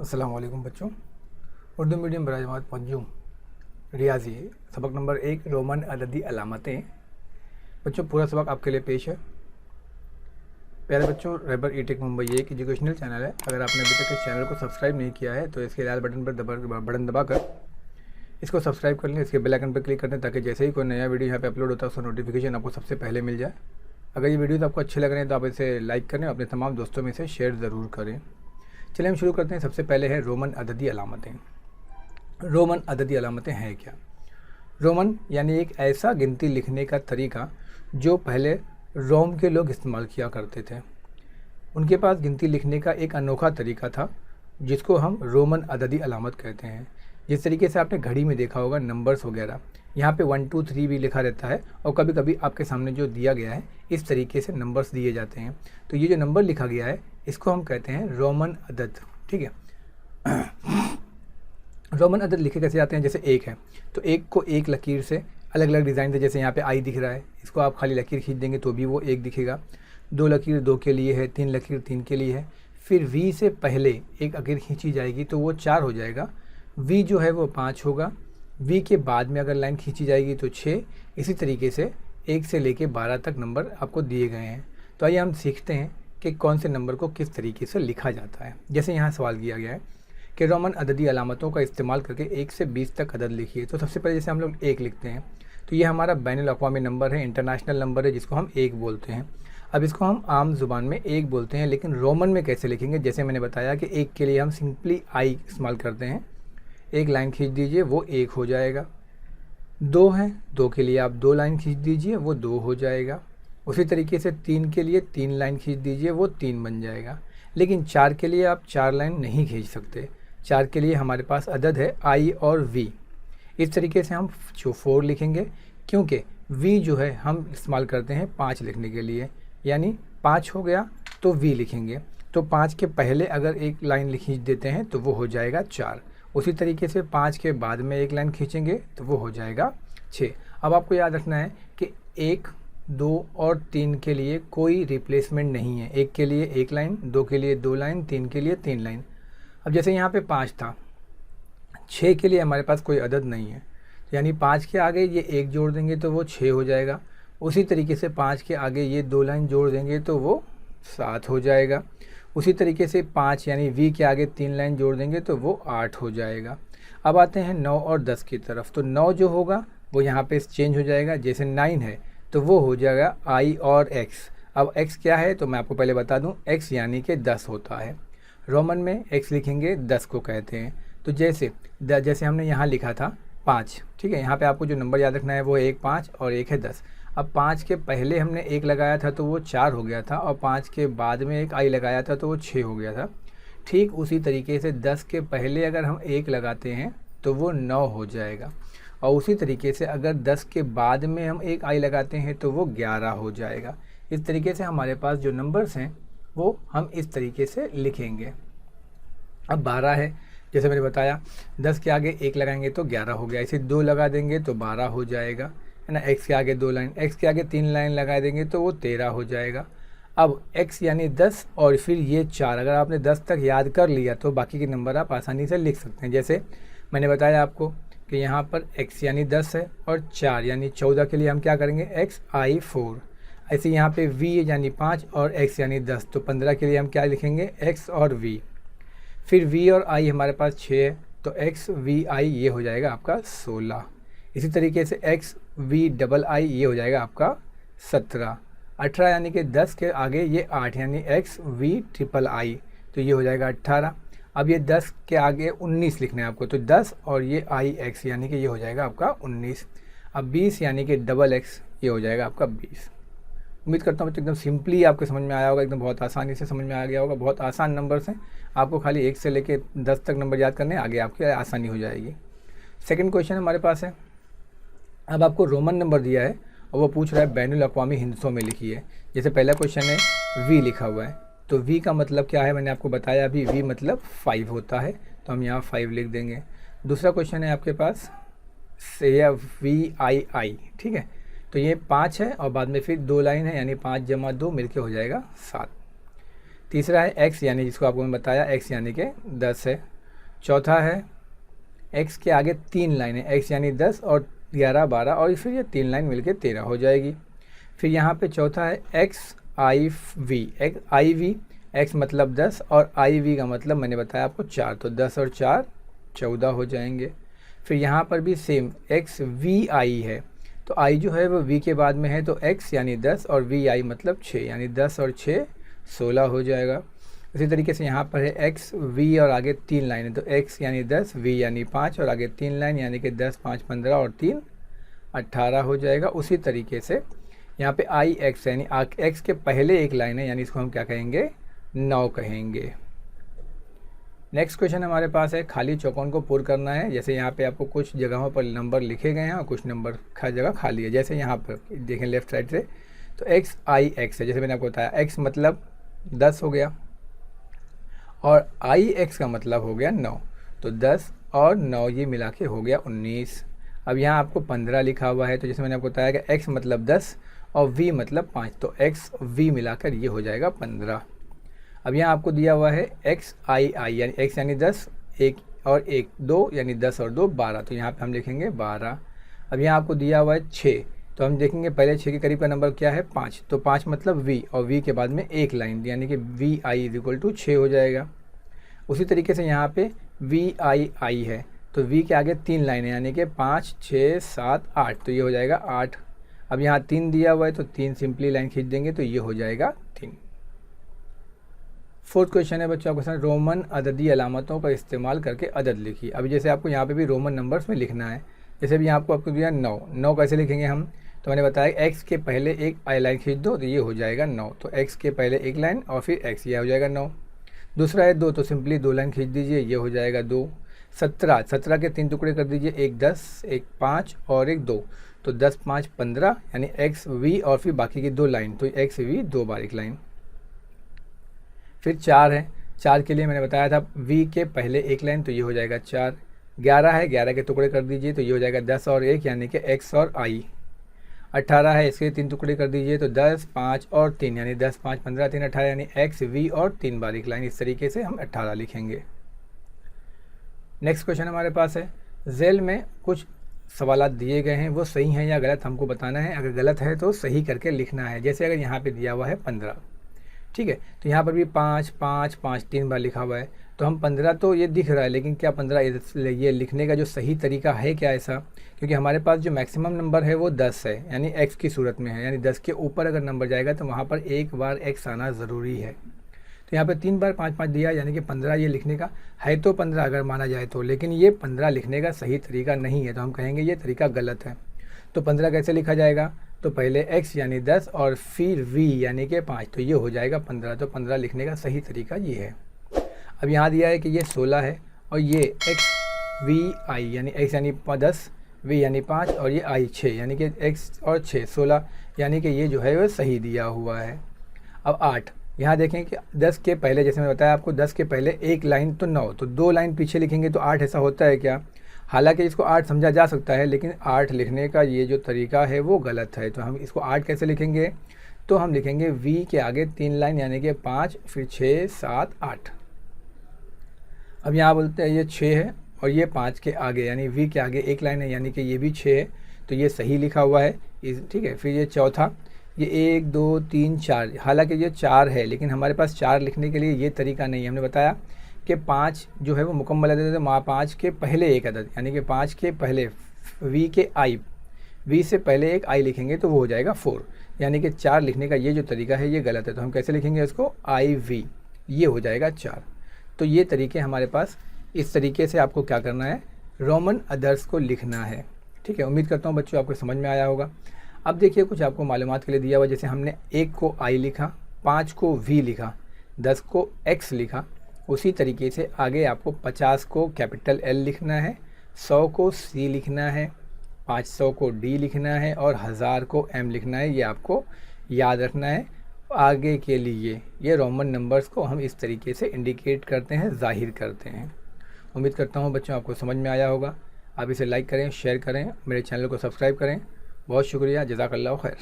अस्सलाम वालेकुम बच्चों। उर्दू मीडियम बराजमात मंजूम रियाजी सबक नंबर 1 रोमन अददी अलामतें। बच्चों पूरा सबक आपके लिए पेश है। प्यारे बच्चों, रहबर ई टेक मुंबई एक एजुकेशनल चैनल है। अगर आपने अभी तक इस चैनल को सब्सक्राइब नहीं किया है तो इसके लाल बटन पर बटन दबाकर इसको सब्सक्राइब कर लें। इसके बेल आइकन पर क्लिक कर दें ताकि जैसे ही कोई नया वीडियो यहाँ पे अपलोड होता है उसका नोटिफिकेशन आपको सबसे पहले मिल जाए। अगर ये वीडियो आपको अच्छे लग रहे हैं तो आप इसे लाइक करें और अपने तमाम दोस्तों में इसे शेयर ज़रूर करें। चलिए हम शुरू करते हैं। सबसे पहले है रोमन अददी अलामतें। रोमन अददी अलामतें हैं क्या? रोमन यानी एक ऐसा गिनती लिखने का तरीका जो पहले रोम के लोग इस्तेमाल किया करते थे। उनके पास गिनती लिखने का एक अनोखा तरीका था जिसको हम रोमन अददी अलामत कहते हैं। जिस तरीके से आपने घड़ी में देखा होगा नंबर्स वगैरह, यहाँ पे 1 2 3 भी लिखा रहता है और कभी कभी आपके सामने जो दिया गया है इस तरीके से नंबर्स दिए जाते हैं। तो ये जो नंबर लिखा गया है इसको हम कहते हैं रोमन अदद। ठीक है। रोमन अदद लिखे कैसे जाते हैं? जैसे एक है तो एक को एक लकीर से अलग अलग डिज़ाइन से, जैसे यहाँ पे आई दिख रहा है, इसको आप खाली लकीर खींच देंगे तो भी वो एक दिखेगा। 2 लकीर 2 के लिए है, 3 लकीर 3 के लिए है। फिर वी से पहले एक लकीर खींची जाएगी तो वो 4 हो जाएगा। वी जो है वो 5 होगा। वी के बाद में अगर लाइन खींची जाएगी तो 6। इसी तरीके से 1 से लेके 12 तक नंबर आपको दिए गए हैं। तो आइए हम सीखते हैं कि कौन से नंबर को किस तरीके से लिखा जाता है। जैसे यहाँ सवाल किया गया है कि रोमन अददी अलामतों का इस्तेमाल करके 1 से 20 तक अदद लिखिए। तो सबसे पहले जैसे हम लोग 1 लिखते हैं तो ये हमारा बैनुल अक़वामी नंबर है, इंटरनेशनल नंबर है जिसको हम 1 बोलते हैं। अब इसको हम आम ज़ुबान में 1 बोलते हैं, लेकिन रोमन में कैसे लिखेंगे? जैसे मैंने बताया कि 1 के लिए हम सिंपली आई इस्तेमाल करते हैं। एक लाइन खींच दीजिए वो 1 हो जाएगा। 2 है, 2 के लिए आप 2 लाइन खींच दीजिए वो 2 हो जाएगा। उसी तरीके से 3 के लिए 3 लाइन खींच दीजिए वो 3 बन जाएगा। लेकिन 4 के लिए आप 4 लाइन नहीं खींच सकते। 4 के लिए हमारे पास अदद है आई और वी। इस तरीके से हम जो 4 लिखेंगे, क्योंकि वी जो है हम इस्तेमाल करते हैं 5 लिखने के लिए, यानी 5 हो गया तो वी लिखेंगे। तो 5 के पहले अगर एक लाइन खींच देते हैं तो वो हो जाएगा 4। उसी तरीके से 5 के बाद में एक लाइन खींचेंगे तो वो हो जाएगा 6। अब आपको याद रखना है कि 1 2 और 3 के लिए कोई रिप्लेसमेंट नहीं है। 1 के लिए 1 लाइन, 2 के लिए 2 लाइन, 3 के लिए 3 लाइन। अब जैसे यहाँ पे 5 था, 6 के लिए हमारे पास कोई अदद नहीं है, यानी 5 के आगे ये 1 जोड़ देंगे तो वो 6 हो जाएगा। उसी तरीके से 5 के आगे ये 2 लाइन जोड़ देंगे तो वो 7 हो जाएगा। उसी तरीके से 5 यानी वी के आगे 3 लाइन जोड़ देंगे तो वो 8 हो जाएगा। अब आते हैं 9 और 10 की तरफ। तो 9 जो होगा वो यहाँ पे चेंज हो जाएगा। जैसे 9 है तो वो हो जाएगा आई और एक्स। अब एक्स क्या है तो मैं आपको पहले बता दूं, एक्स यानी कि 10 होता है। रोमन में एक्स लिखेंगे 10 को कहते हैं। तो जैसे हमने यहाँ लिखा था 5, ठीक है, यहाँ पे आपको जो नंबर याद रखना है वो 1 5 और 1 है 10। अब 5 के पहले हमने 1 लगाया था तो वो 4 हो गया था, और 5 के बाद में एक आई लगाया था तो वो 6 हो गया था। ठीक उसी तरीके से 10 के पहले अगर हम 1 लगाते हैं तो वो 9 हो जाएगा, और उसी तरीके से अगर 10 के बाद में हम एक आई लगाते हैं तो वो 11 हो जाएगा। इस तरीके से हमारे पास जो नंबर्स हैं वो हम इस तरीके से लिखेंगे। अब 12 है, जैसे मैंने बताया 10 के आगे 1 लगाएंगे तो 11 हो गया। इसे 2 लगा देंगे तो 12 हो जाएगा, है ना। एक्स के आगे 2 लाइन, एक्स के आगे 3 लाइन लगा देंगे तो वो 13 हो जाएगा। अब एक्स यानी 10 और फिर ये 4, अगर आपने 10 तक याद कर लिया तो बाकी के नंबर आप आसानी से लिख सकते हैं। जैसे मैंने बताया आपको कि यहाँ पर x यानी 10 है और 4 यानी 14 के लिए हम क्या करेंगे x i 4। ऐसे यहाँ पे v यानी 5 और x यानी 10, तो 15 के लिए हम क्या लिखेंगे x और v। फिर v और i हमारे पास 6 है तो x v i ये हो जाएगा आपका 16। इसी तरीके से x v डबल i ये हो जाएगा आपका 17। 18 यानी कि 10 के आगे ये 8 यानी x v ट्रिपल i, तो ये हो जाएगा 18। अब ये 10 के आगे 19 लिखना है आपको, तो 10 और ये आई एक्स यानी कि ये हो जाएगा आपका 19। अब 20 यानी कि डबल एक्स ये हो जाएगा आपका 20। उम्मीद करता हूँ बच्चों एकदम सिंपली आपके समझ में आया होगा, एकदम बहुत आसानी से समझ में आ गया होगा। बहुत आसान नंबर्स हैं, आपको खाली 1 से लेके 10 तक नंबर याद करने, आगे आपकी आसानी हो जाएगी। सेकेंड क्वेश्चन हमारे पास है। अब आपको रोमन नंबर दिया है और वो पूछ रहा है बैनुल अक़वामी हिंसों में लिखिए। जैसे पहला क्वेश्चन है वी लिखा हुआ है, तो वी का मतलब क्या है मैंने आपको बताया अभी, वी मतलब 5 होता है, तो हम यहाँ 5 लिख देंगे। दूसरा क्वेश्चन है आपके पास से वी आई आई, ठीक है, तो ये 5 है और बाद में फिर 2 लाइन है, यानी 5 जमा 2 मिलके हो जाएगा 7। तीसरा है x, यानी जिसको आपको मैं बताया x यानी कि 10 है, चौथा है x के आगे 3 लाइनें, x यानी 10 और 11 12 और फिर ये 3 लाइन मिलके 13 हो जाएगी। फिर यहाँ पे चौथा है एक्स आई वी, x मतलब 10 और आई वी का मतलब मैंने बताया आपको 4, तो 10 और 4 14 हो जाएंगे। फिर यहाँ पर भी सेम एक्स वी आई है, तो आई जो है वो वी के बाद में है, तो x यानी 10 और वी आई मतलब 6, यानी 10 और 6 16 हो जाएगा। इसी तरीके से यहाँ पर है एक्स वी और आगे 3 लाइनें, तो x यानी 10, v यानी 5 और आगे 3 लाइन यानी कि 10 5 15 और 3 18 हो जाएगा। उसी तरीके से यहाँ पे आई एक्स यानी x के पहले एक लाइन है, यानी इसको हम क्या कहेंगे 9 कहेंगे। नेक्स्ट क्वेश्चन हमारे पास है खाली चौकोन को पूर्ण करना है। जैसे यहाँ पे आपको कुछ जगहों पर नंबर लिखे गए हैं और कुछ नंबर जगह खाली है। जैसे यहाँ पर देखें लेफ्ट साइड से, तो एक्स आई एक्स है, जैसे मैंने आपको बताया x मतलब 10 हो गया और आई एक्स का मतलब हो गया 9, तो 10 और 9 ये मिला के हो गया 19। अब यहाँ आपको 15 लिखा हुआ है, तो जैसे मैंने आपको बताया कि x मतलब 10 और v मतलब 5, तो x v मिलाकर ये हो जाएगा 15। अब यहाँ आपको दिया हुआ है एक्स आई आई यानी x यानी 10, 1 और 1 2 यानी 10 और 2 12, तो यहाँ पे हम लिखेंगे 12। अब यहाँ आपको दिया हुआ है 6, तो हम देखेंगे पहले 6 के करीब का नंबर क्या है 5, तो 5 मतलब v और v के बाद में एक लाइन यानी कि v i is equal to 6 हो जाएगा। उसी तरीके से यहाँ पे वी आई आई है, तो v के आगे 3 लाइनें यानी कि 5 6 7 8, तो ये हो जाएगा 8। अब यहाँ 3 दिया हुआ है, तो 3 सिंपली लाइन खींच देंगे तो ये हो जाएगा 3। फोर्थ क्वेश्चन है बच्चों आपके साथ, रोमन अददी अलामतों का इस्तेमाल करके अदद लिखिए। अभी जैसे आपको यहाँ पे भी रोमन नंबर्स में लिखना है, जैसे भी यहाँ आपको दिया 9 कैसे लिखेंगे हम, तो मैंने बताया x के पहले एक आई लाइन खींच दो तो ये हो जाएगा 9, तो x के पहले एक लाइन और फिर x ये हो जाएगा 9। दूसरा है 2, तो सिंपली 2 लाइन खींच दीजिए, ये हो जाएगा 2। 17 के 3 टुकड़े कर दीजिए, एक 10 एक 5 और एक 2, तो 10 5 15 यानी एक्स वी और फिर बाकी की 2 लाइन, तो एक्स वी 2 बार एक लाइन। फिर 4 है, 4 के लिए मैंने बताया था v के पहले एक लाइन, तो ये हो जाएगा 4। 11 है, 11 के टुकड़े कर दीजिए तो ये हो जाएगा 10 और 1 यानी कि x और i। 18 है, इसके 3 टुकड़े कर दीजिए तो 10 5 और 3 यानी 10 5 15 3 18 यानी x v और 3 बार एक लाइन। इस तरीके से हम 18 लिखेंगे। नेक्स्ट क्वेश्चन हमारे पास है, जेल में कुछ सवालात दिए गए हैं, वो सही हैं या गलत हमको बताना है। अगर गलत है तो सही करके लिखना है। जैसे अगर यहाँ पे दिया हुआ है 15, ठीक है, तो यहाँ पर भी 5 5 5 3 बार लिखा हुआ है, तो हम 15 तो ये दिख रहा है, लेकिन क्या 15 ये लिखने का जो सही तरीका है क्या ऐसा, क्योंकि हमारे पास जो मैक्सिमम नंबर है वो 10 है, यानी x की सूरत में है, यानी 10 के ऊपर अगर नंबर जाएगा तो वहाँ पर एक बार x आना ज़रूरी है। तो यहाँ पर 3 बार 5 5 दिया, यानी कि 15 ये लिखने का है, तो 15 अगर माना जाए तो, लेकिन ये 15 लिखने का सही तरीका नहीं है, तो हम कहेंगे ये तरीका गलत है। तो 15 कैसे लिखा जाएगा, तो पहले x यानी 10 और फिर v यानी कि 5, तो ये हो जाएगा 15। तो 15 लिखने का सही तरीका ये है। अब यहाँ दिया है कि ये 16 है और ये x v i यानी x यानी 10, v यानी 5 और ये i 6 यानी कि x और 6 16, यानी कि ये जो है वो सही दिया हुआ है। अब 8, यहाँ देखें कि 10 के पहले, जैसे मैंने बताया आपको 10 के पहले एक लाइन तो 9, तो 2 लाइन पीछे लिखेंगे तो 8 ऐसा होता है क्या। हालांकि इसको 8 समझा जा सकता है, लेकिन 8 लिखने का ये जो तरीका है वो गलत है। तो हम इसको 8 कैसे लिखेंगे, तो हम लिखेंगे v के आगे 3 लाइन यानी कि 5 फिर 6 7 8। अब यहाँ बोलते हैं ये 6 है और ये 5 के आगे यानी v के आगे एक लाइन है, यानी कि ये भी 6 है, तो ये सही लिखा हुआ है, ठीक है। फिर ये चौथा, ये 1 2 3 4, हालांकि ये 4 है, लेकिन हमारे पास 4 लिखने के लिए ये तरीका नहीं है। हमने बताया कि 5 जो है वो मुकम्मल अदद है, 5 के पहले एक अदद, यानी कि 5 के पहले v के i, v से पहले एक i लिखेंगे तो वो हो जाएगा 4, यानी कि 4 लिखने का ये जो तरीका है ये गलत है। तो हम कैसे लिखेंगे इसको, iv, ये हो जाएगा 4। तो ये तरीके हमारे पास, इस तरीके से आपको क्या करना है, रोमन अदर्स को लिखना है, ठीक है। उम्मीद करता हूँ बच्चों आपको समझ में आया होगा। अब देखिए कुछ आपको मालूमात के लिए दिया हुआ, जैसे हमने 1 को i लिखा, 5 को v लिखा, 10 को x लिखा, उसी तरीके से आगे आपको 50 को कैपिटल L लिखना है, 100 को C लिखना है, 500 को D लिखना है और 1000 को M लिखना है। ये आपको याद रखना है आगे के लिए। ये रोमन नंबर्स को हम इस तरीके से इंडिकेट करते हैं, जाहिर करते हैं। उम्मीद करता हूँ बच्चों आपको समझ में आया होगा। आप इसे लाइक करें, शेयर करें, मेरे चैनल को सब्सक्राइब करें। बहुत शुक्रिया, जज़ाकल्लाह खैर।